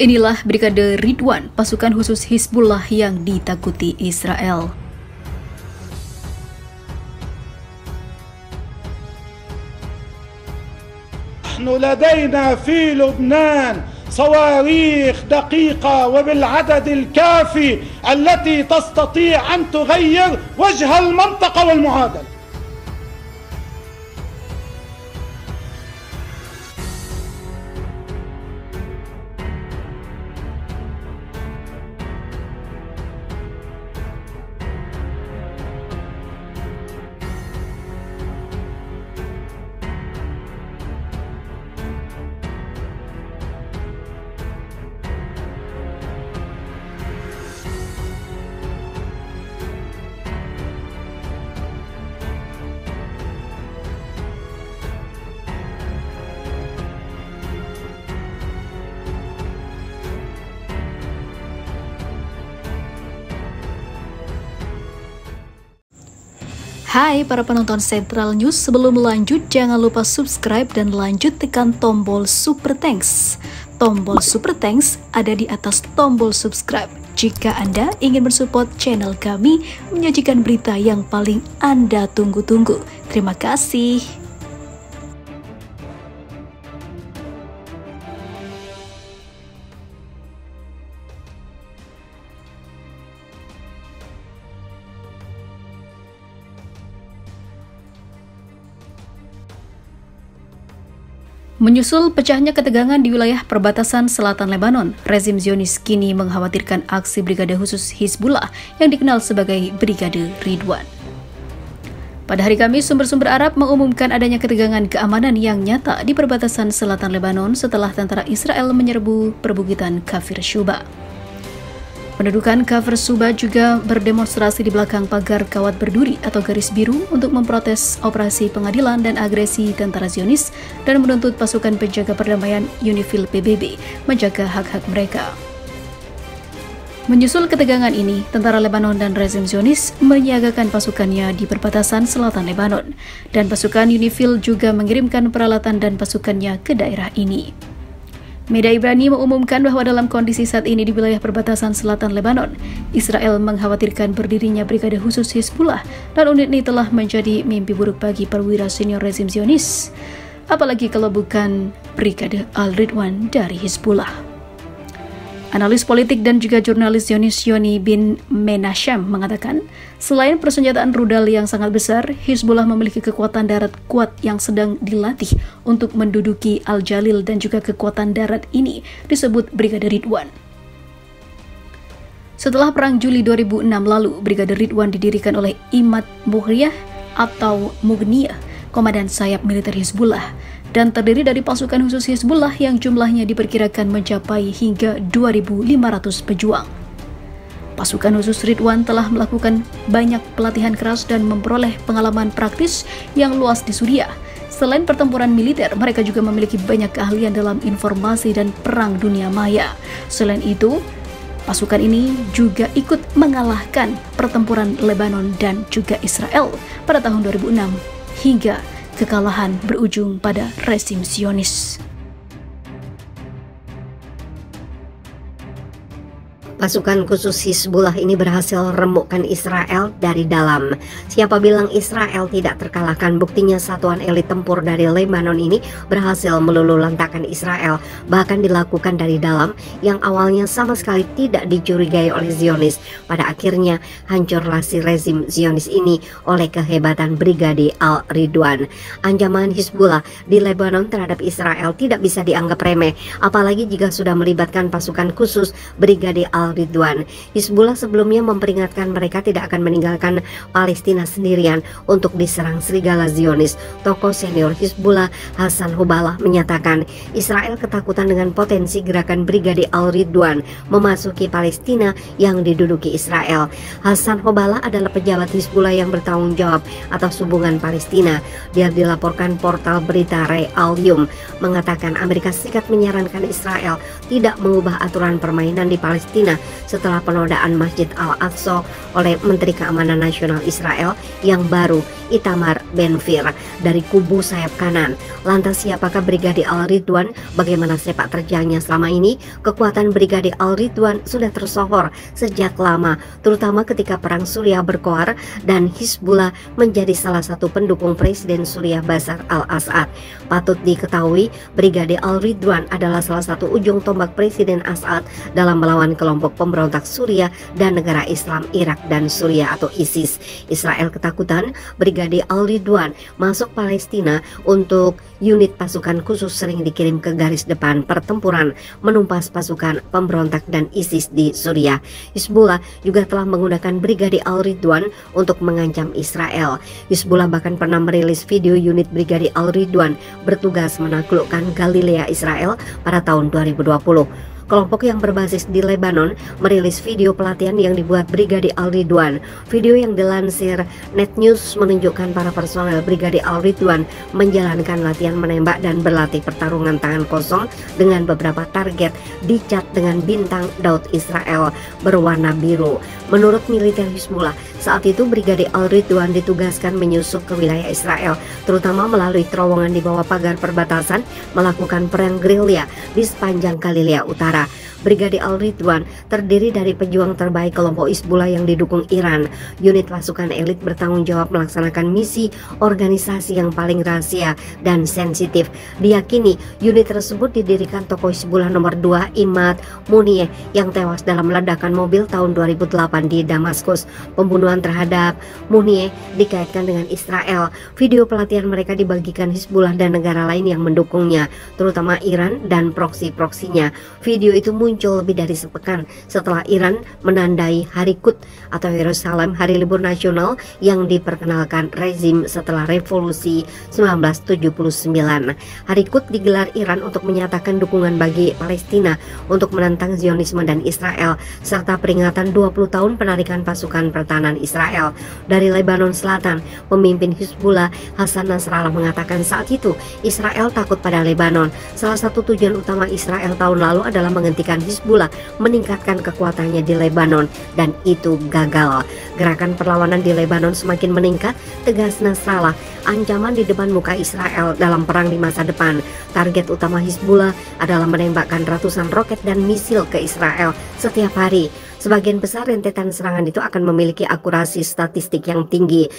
Inilah Brigade Ridwan, pasukan khusus Hizbullah yang ditakuti Israel. لدينا في لبنان صواريخ دقيقة وبالعدد الكافي التي تستطيع أن تغير وجه المنطقة والمعادلة. Hai para penonton Central News, sebelum lanjut jangan lupa subscribe dan lanjut tekan tombol Super Thanks. Tombol Super Thanks ada di atas tombol subscribe. Jika Anda ingin mensupport channel kami menyajikan berita yang paling Anda tunggu-tunggu. Terima kasih. Menyusul pecahnya ketegangan di wilayah perbatasan selatan Lebanon, rezim Zionis kini mengkhawatirkan aksi Brigade Khusus Hizbullah yang dikenal sebagai Brigade Ridwan. Pada hari Kamis, sumber-sumber Arab mengumumkan adanya ketegangan keamanan yang nyata di perbatasan selatan Lebanon setelah tentara Israel menyerbu perbukitan Kafir Shuba. Pendudukan Kafir Shuba juga berdemonstrasi di belakang pagar kawat berduri atau garis biru untuk memprotes operasi pengadilan dan agresi tentara Zionis dan menuntut pasukan penjaga perdamaian UNIFIL PBB menjaga hak-hak mereka. Menyusul ketegangan ini, tentara Lebanon dan rezim Zionis menyiagakan pasukannya di perbatasan selatan Lebanon, dan pasukan UNIFIL juga mengirimkan peralatan dan pasukannya ke daerah ini. Media Ibrani mengumumkan bahwa dalam kondisi saat ini di wilayah perbatasan selatan Lebanon, Israel mengkhawatirkan berdirinya Brigade Khusus Hizbullah dan unit ini telah menjadi mimpi buruk bagi perwira senior rezim Zionis, apalagi kalau bukan Brigade Al-Ridwan dari Hizbullah. Analis politik dan juga jurnalis Zionis Yoni bin Menashem mengatakan, selain persenjataan rudal yang sangat besar, Hizbullah memiliki kekuatan darat kuat yang sedang dilatih untuk menduduki Al-Jalil, dan juga kekuatan darat ini disebut Brigade Ridwan. Setelah Perang Juli 2006 lalu, Brigade Ridwan didirikan oleh Imad Mughniyah atau Mughniyah, komandan sayap militer Hizbullah, dan terdiri dari pasukan khusus Hizbullah yang jumlahnya diperkirakan mencapai hingga 2.500 pejuang. Pasukan khusus Ridwan telah melakukan banyak pelatihan keras dan memperoleh pengalaman praktis yang luas di Suriah. Selain pertempuran militer, mereka juga memiliki banyak keahlian dalam informasi dan perang dunia maya. Selain itu, pasukan ini juga ikut mengalahkan pertempuran Lebanon dan juga Israel pada tahun 2006 hingga kekalahan berujung pada rezim Zionis. Pasukan khusus Hizbullah ini berhasil remukkan Israel dari dalam. Siapa bilang Israel tidak terkalahkan? Buktinya satuan elit tempur dari Lebanon ini berhasil meluluhlantakkan Israel, bahkan dilakukan dari dalam yang awalnya sama sekali tidak dicurigai oleh Zionis. Pada akhirnya hancurlah si rezim Zionis ini oleh kehebatan Brigade Al-Ridwan. Ancaman Hizbullah di Lebanon terhadap Israel tidak bisa dianggap remeh, apalagi jika sudah melibatkan pasukan khusus Brigade Al-Ridwan. Hizbullah sebelumnya memperingatkan mereka tidak akan meninggalkan Palestina sendirian untuk diserang serigala Zionis. Tokoh senior Hizbullah Hassan Hubalah menyatakan Israel ketakutan dengan potensi gerakan Brigade Al-Ridwan memasuki Palestina yang diduduki Israel. Hassan Hubalah adalah pejabat Hizbullah yang bertanggung jawab atas hubungan Palestina. Dia dilaporkan portal berita Ray Al-Yum mengatakan Amerika Serikat menyarankan Israel tidak mengubah aturan permainan di Palestina setelah penodaan Masjid Al-Aqsa oleh Menteri Keamanan Nasional Israel yang baru, Itamar Ben-Gvir, dari kubu sayap kanan. Lantas siapakah Brigadir Al-Ridwan? Bagaimana sepak terjangnya selama ini? Kekuatan Brigadir Al-Ridwan sudah tersohor sejak lama, terutama ketika perang Suriah berkoar dan Hizbullah menjadi salah satu pendukung Presiden Suriah Bashar al-Assad. Patut diketahui, Brigadir Al-Ridwan adalah salah satu ujung tombak Presiden Assad dalam melawan kelompok pemberontak Suriah dan negara Islam Irak dan Suriah atau ISIS. Israel ketakutan Brigadir Al-Ridwan masuk Palestina untuk unit pasukan khusus sering dikirim ke garis depan pertempuran menumpas pasukan pemberontak dan ISIS di Suriah. Hizbullah juga telah menggunakan Brigadir Al-Ridwan untuk mengancam Israel. Hizbullah bahkan pernah merilis video unit Brigadir Al-Ridwan bertugas menaklukkan Galilea Israel pada tahun 2020. Kelompok yang berbasis di Lebanon merilis video pelatihan yang dibuat Brigadir Al-Ridwan. Video yang dilansir Net News menunjukkan para personel Brigadir Al-Ridwan menjalankan latihan menembak dan berlatih pertarungan tangan kosong dengan beberapa target dicat dengan bintang Daud Israel berwarna biru. Menurut militer Hizbullah, saat itu Brigadir Al-Ridwan ditugaskan menyusup ke wilayah Israel, terutama melalui terowongan di bawah pagar perbatasan, melakukan perang gerilya di sepanjang Galilea Utara. Brigadir Al-Ridwan terdiri dari pejuang terbaik kelompok Hizbullah yang didukung Iran. Unit pasukan elit bertanggung jawab melaksanakan misi organisasi yang paling rahasia dan sensitif. Diyakini unit tersebut didirikan tokoh Hizbullah nomor 2 Imad Muniyeh yang tewas dalam ledakan mobil tahun 2008 di Damaskus. Pembunuhan terhadap Muniyeh dikaitkan dengan Israel. Video pelatihan mereka dibagikan Hizbullah dan negara lain yang mendukungnya, terutama Iran dan proksi-proksinya. Video itu muncul lebih dari sepekan setelah Iran menandai Hari Quds atau Yerusalem, hari libur nasional yang diperkenalkan rezim setelah revolusi 1979. Hari Quds digelar Iran untuk menyatakan dukungan bagi Palestina untuk menentang Zionisme dan Israel, serta peringatan 20 tahun penarikan pasukan pertahanan Israel dari Lebanon Selatan. Pemimpin Hizbullah Hassan Nasrallah mengatakan saat itu Israel takut pada Lebanon. Salah satu tujuan utama Israel tahun lalu adalah menghentikan Hizbullah meningkatkan kekuatannya di Lebanon, dan itu gagal. Gerakan perlawanan di Lebanon semakin meningkat, tegas Nasrallah. Ancaman di depan muka Israel dalam perang di masa depan. Target utama Hizbullah adalah menembakkan ratusan roket dan misil ke Israel setiap hari. Sebagian besar rentetan serangan itu akan memiliki akurasi statistik yang tinggi.